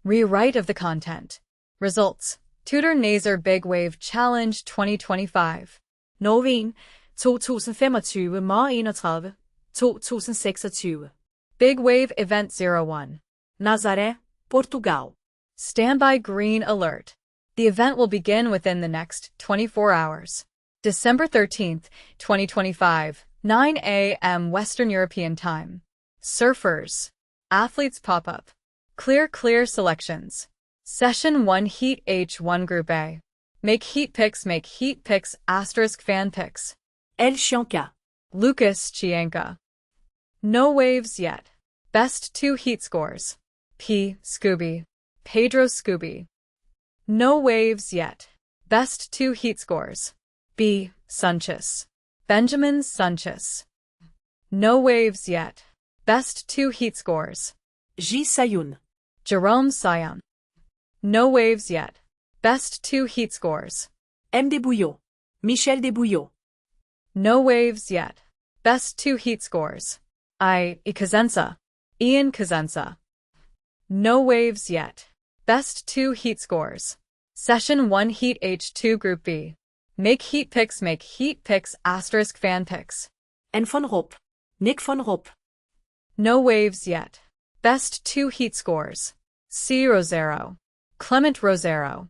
Rewrite of the content. Results. TUDOR NAZARÉ Big Wave Challenge 2025. Norwegen 2025 31 2026. Big Wave Event 01. Nazaré, Portugal. Standby green alert. The event will begin within the next 24 hours. December 13th, 2025, 9 a.m. Western European Time. Surfers. Athletes pop-up. Clear selections. Session 1 Heat H1 Group A. Make heat picks * fan picks. Pedro Chianca. Lucas Chianca. No waves yet. Best 2 heat scores. P. Scooby. Pedro Scooby. No waves yet. Best 2 heat scores. B. Sunches. Benjamin Sunches. No waves yet. Best 2 heat scores. J. Sayun. Jerome Sion. No waves yet. Best 2 heat scores. M. Debouillot. Michel Debouillot. No waves yet. Best 2 heat scores. I. Kazensa. Ian Kazensa. No waves yet. Best 2 heat scores. Session 1 Heat H2 Group B. Make heat picks * fan picks. N. van Rop. Nick van Rop. No waves yet. Best 2 heat scores. C. Rosero. Clement Rosero.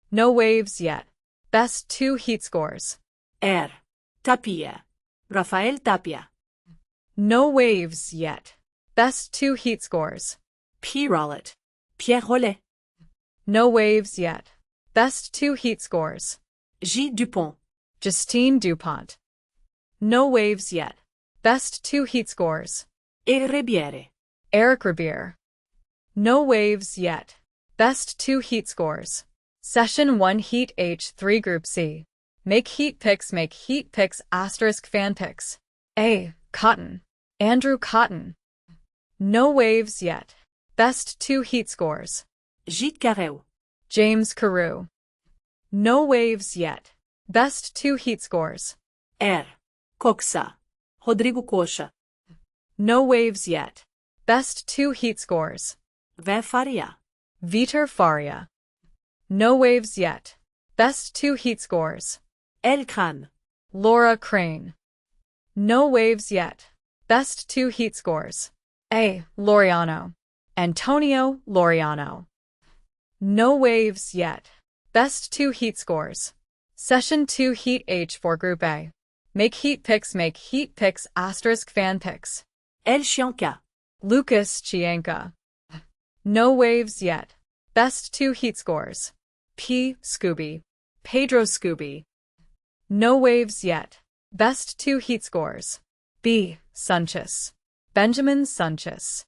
No waves yet. Best 2 heat scores. R. Tapia. Rafael Tapia. No waves yet. Best 2 heat scores. P. Rollet. Pierre Rollet. No waves yet. Best 2 heat scores. J. Dupont. Justine Dupont. No waves yet. Best 2 heat scores. E. Ribiere. Eric Ribier. No waves yet. Best 2 heat scores. Session 1 Heat H3 Group C. Make heat picks * fan picks. A. Cotton. Andrew Cotton. No waves yet. Best 2 heat scores. Gite Carreau. James Carew. No waves yet. Best 2 heat scores. R. Coxa. Rodrigo Coxa. No waves yet. Best 2 heat scores. V. Faria. Vitor Faria. No waves yet. Best 2 heat scores. L. Crane. Laura Crane. No waves yet. Best 2 heat scores. A. Laureano. Antonio Laureano. No waves yet. Best 2 heat scores. Session 2 Heat H4 Group A. Make heat picks * fan picks. L. Chianca. Lucas Chianca. No waves yet. Best 2 heat scores. P. Scooby. Pedro Scooby. No waves yet. Best 2 heat scores. B. Sunches. Benjamin Sunches.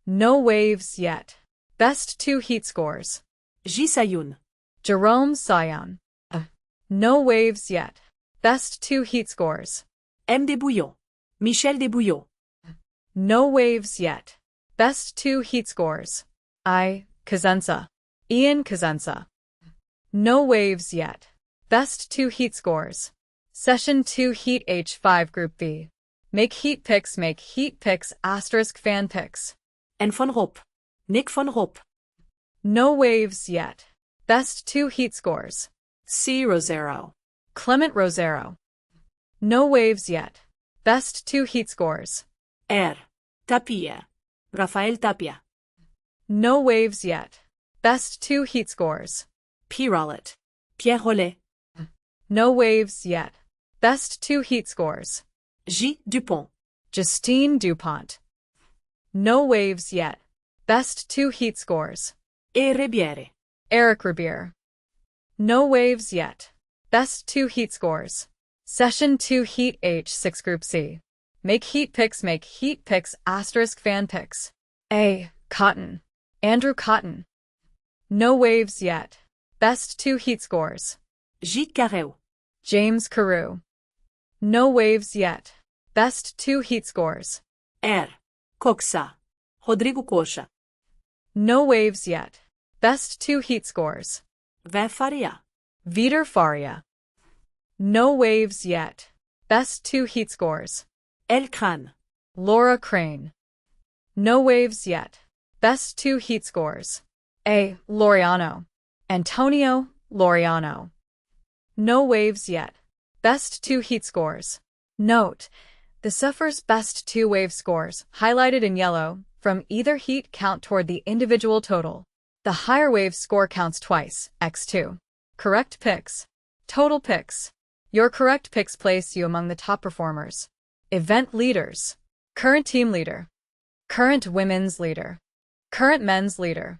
No waves yet. Best 2 heat scores. J. Sayun. Jerome Sion. No waves yet. Best 2 heat scores. M. Debouillot. Michel Debouillot. No waves yet. Best 2 heat scores. I. Kazensa. Ian Kazensa. No waves yet. Best 2 heat scores. Session 2 Heat H5 Group B. Make heat picks * fan picks. N. van Rop. Nick van Rop. No waves yet. Best 2 heat scores. C. Rosero. Clement Rosero. No waves yet. Best 2 heat scores. R. Tapia. Rafael Tapia. No waves yet. Best 2 heat scores. P. Rollet. Pierre Rollet. No waves yet. Best 2 heat scores. J. Dupont. Justine Dupont. No waves yet. Best 2 heat scores. E. Ribiere. Eric Ribier. No waves yet. Best 2 heat scores. Session 2 Heat H6 Group C. Make heat picks * fan picks. A. Cotton. Andrew Cotton. No waves yet. Best 2 heat scores. Gite Carreau. James Carew. No waves yet. Best 2 heat scores. R. Coxa. Rodrigo Coxa. No waves yet. Best 2 heat scores. V. Faria. Vitor Faria. No waves yet. Best 2 heat scores. L. Crane. Laura Crane. No waves yet. Best 2 heat scores. A. Laureano. Antonio Laureano. No waves yet. Best 2 heat scores. Note: the sufferer's best 2 wave scores, highlighted in yellow, from either heat count toward the individual total. The higher wave score counts twice, x2. Correct picks. Total picks. Your correct picks place you among the top performers. Event leaders. Current team leader. Current women's leader. Current men's leader.